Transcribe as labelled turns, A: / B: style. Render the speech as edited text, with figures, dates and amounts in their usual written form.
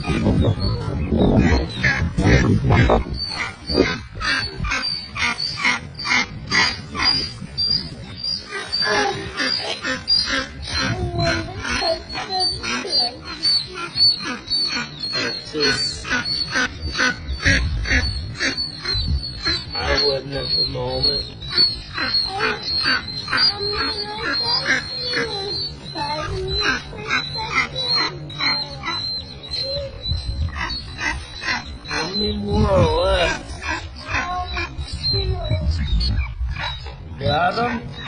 A: I wouldn't at the moment. How many more are left? Got them?